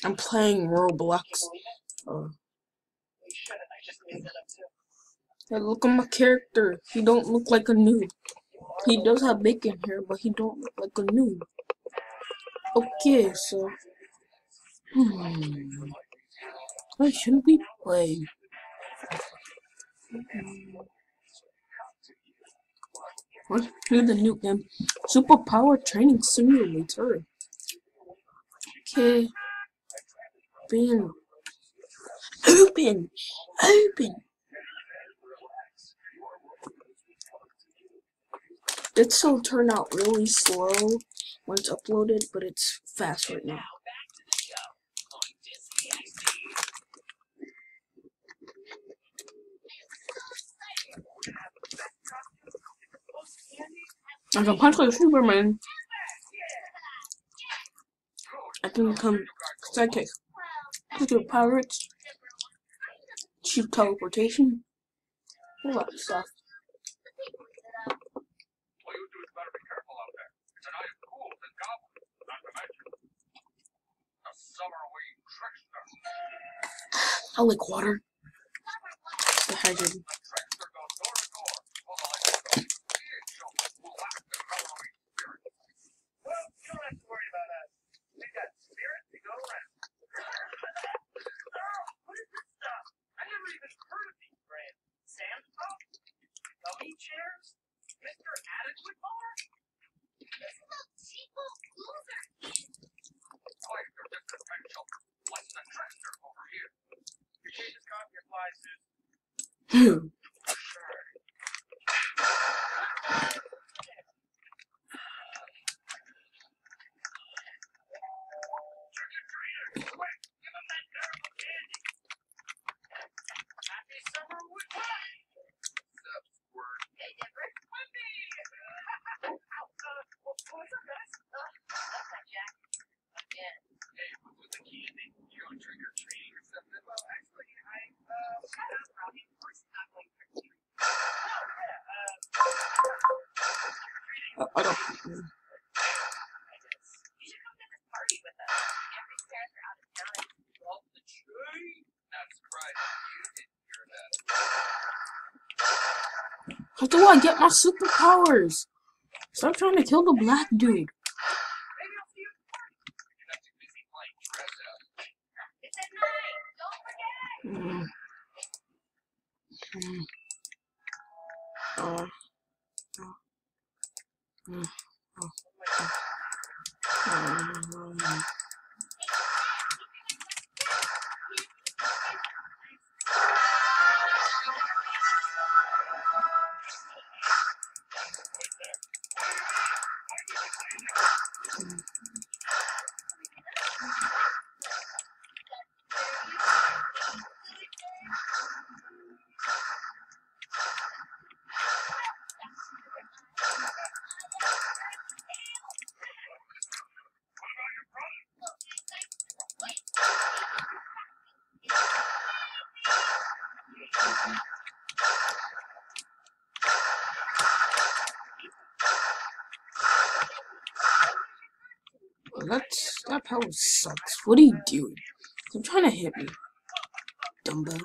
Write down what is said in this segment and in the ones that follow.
I'm playing Roblox. Hey, look at my character. He don't look like a noob. He does have bacon hair, but he don't look like a noob. Okay, so why shouldn't we play? Let's do the new game, Superpower Training Simulator. Okay, open. This will turn out really slow when it's uploaded, but it's fast right now. I can punch like Superman. I can become psychic. Super pirates. Cheap teleportation. A lot of stuff. I like water. Stay hydrated. I don't. How do I get my superpowers? Stop trying to kill the black dude. That power sucks. What are you doing? I'm trying to hit me, Dumbo.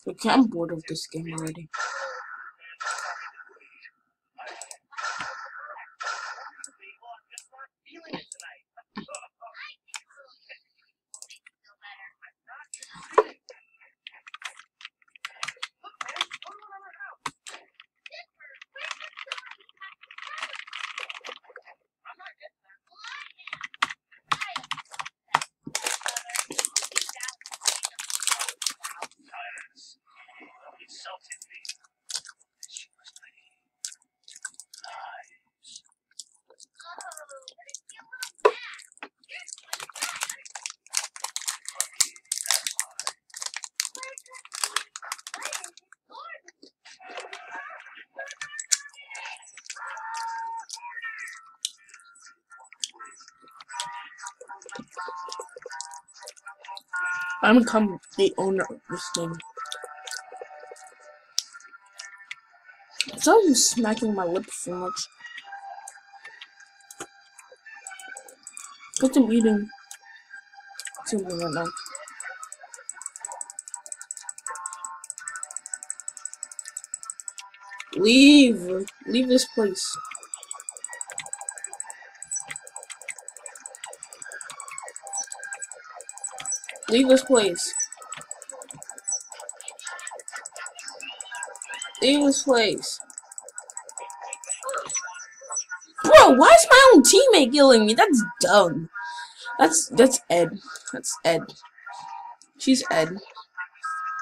Okay, I'm bored of this game already. I'm become the owner of this thing. So I'm smacking my lips so much. Because I'm eating something right now. Leave! Leave this place. Leave this place. Leave this place. Bro, why is my own teammate killing me? That's dumb. That's Ed. That's Ed. She's Ed.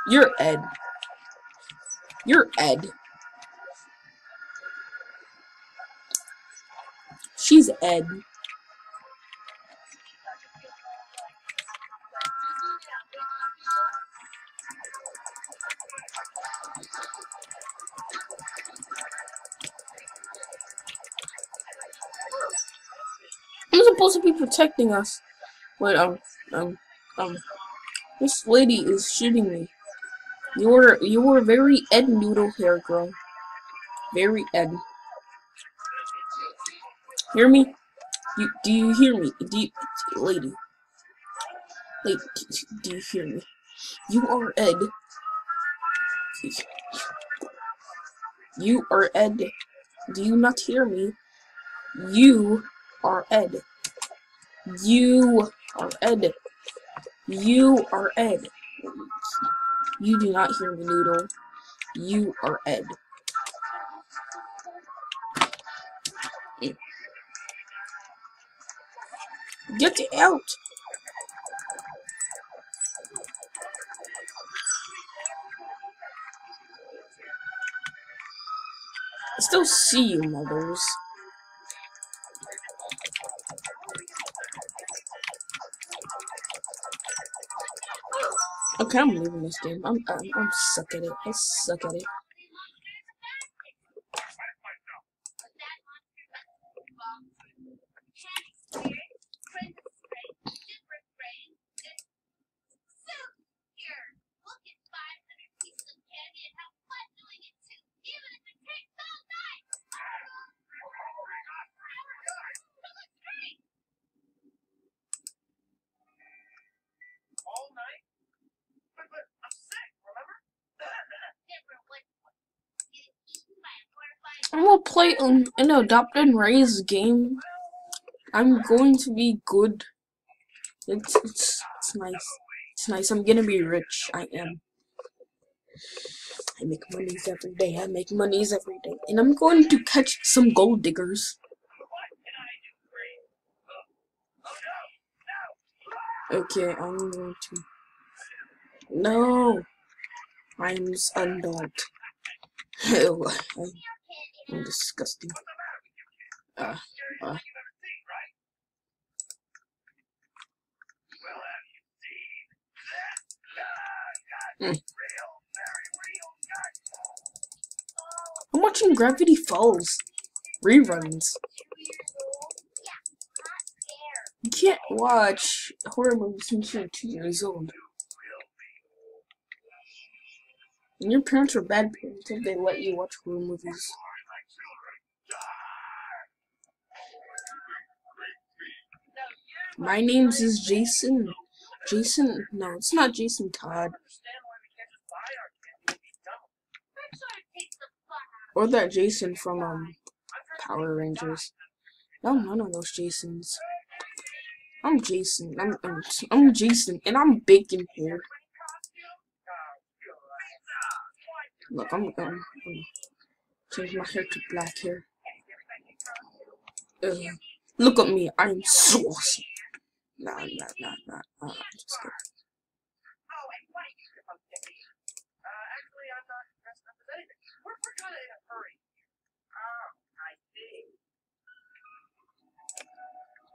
You're Ed. You're Ed. She's Ed. I'm supposed to be protecting us. Wait, this lady is shooting me. You were very Ed Noodle hair girl. Very Ed. Hear me? Do you hear me? Lady, do you hear me? You are Ed. You are Ed. Do you not hear me? You are Ed. You are Ed. You are Ed. You do not hear me, Noodle. You are Ed. Get out! I still see you, mothers. Okay, I'm leaving this game. I'm suck at it. I suck at it. I'm gonna play an adopt and raise game. I'm going to be good. It's nice. It's nice. I'm gonna be rich. I am. I make monies every day. I make monies every day. And I'm going to catch some gold diggers. Okay, I'm going to. No! I'm an adult. Ew, I'm disgusting. I'm watching Gravity Falls reruns. You can't watch horror movies since you're 2 years old. And your parents are bad parents if they let you watch horror movies. My name's is Jason. Jason? No, it's not Jason Todd. Or that Jason from Power Rangers. No, none of those Jasons. I'm Jason. I'm Jason, and I'm bacon here. Look, I'm change my hair to black hair. Look at me, I'm so awesome. Nah, just kidding.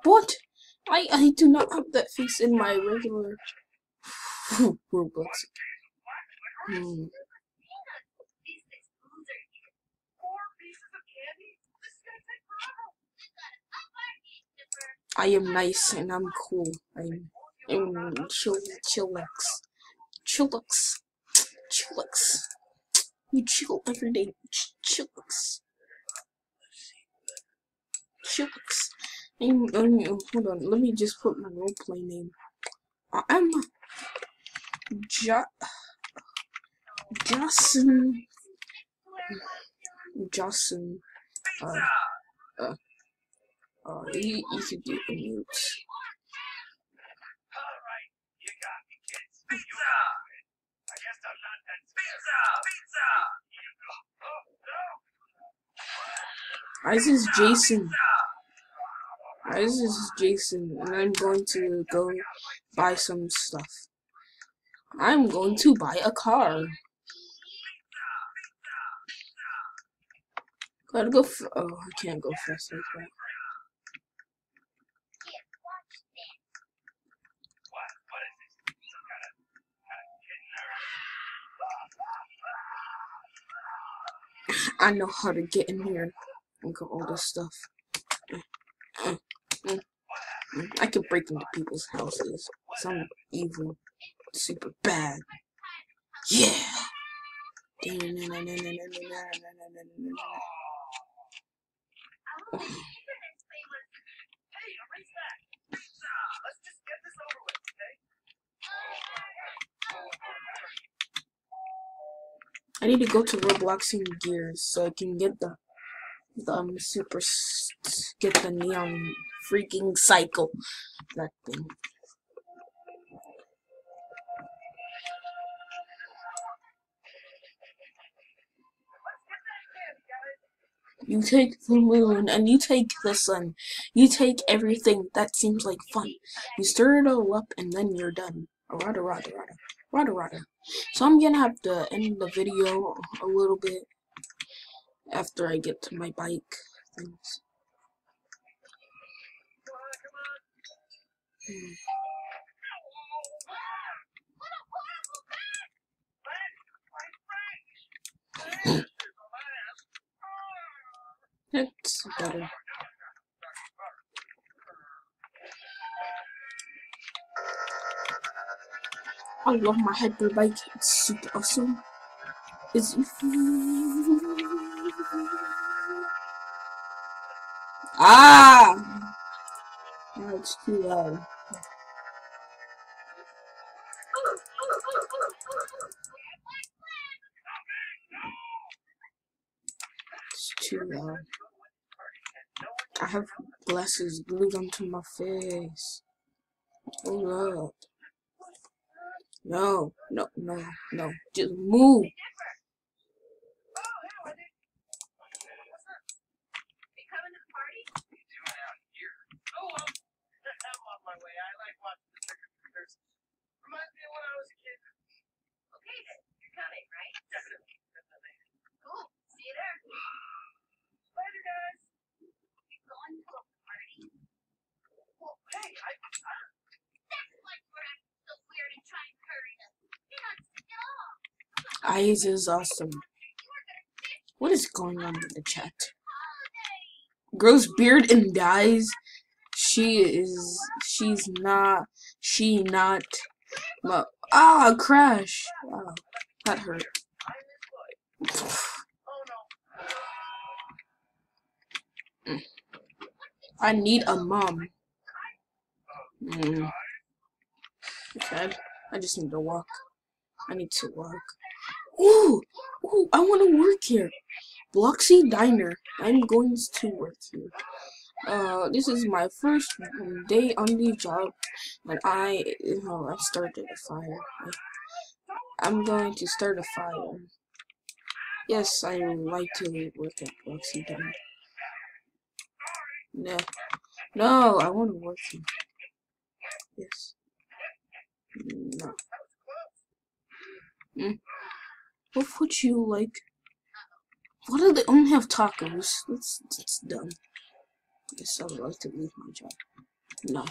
What? I do not have that face in my regular roblox. I am nice and I'm cool. I'm chillax. You chill every day. Chooks. Chooks. Hold on, let me just put my roleplay name. I'm Jocelyn. Jocelyn. You could do a mute. This is Jason. This is Jason, and I'm going to go buy some stuff. I'm going to buy a car. Gotta go. Oh, I can't go fast like that. I know how to get in here and get all this stuff. I can break into people's houses. I'm evil, super bad. Yeah. I need to go to Roblox in Gears so I can get the get the neon freaking cycle, that thing. You take the moon and you take the sun. You take everything that seems like fun. You stir it all up and then you're done. Rada. So I'm gonna have to end the video a little bit after I get to my bike things. That's better. I love my hyper bike. It's super awesome. It's no, it's too loud. It's too loud. I have glasses glued onto my face. Hold up. No. Just move. Eyes is awesome. What is going on in the chat? Grows beard and dies. She's not. Crash. Wow, that hurt. I need a mom. Okay, I just need to walk. I need to walk. Ooh, I want to work here. Bloxy Diner. I'm going to work here. This is my first day on the job, and I started a fire. I'm going to start a fire. Yes, I like to work at Bloxy Diner. No, I want to work here. Yes. No. What would you like? What do they only have tacos? It's dumb. I guess I would like to leave my job. No.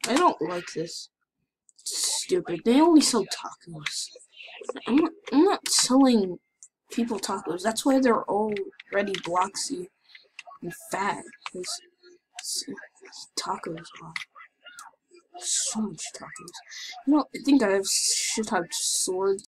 I don't like this. It's stupid. They only sell tacos. I'm not selling people tacos. That's why they're already Bloxy and fat. Tacos are so much tacos. I think I should have swords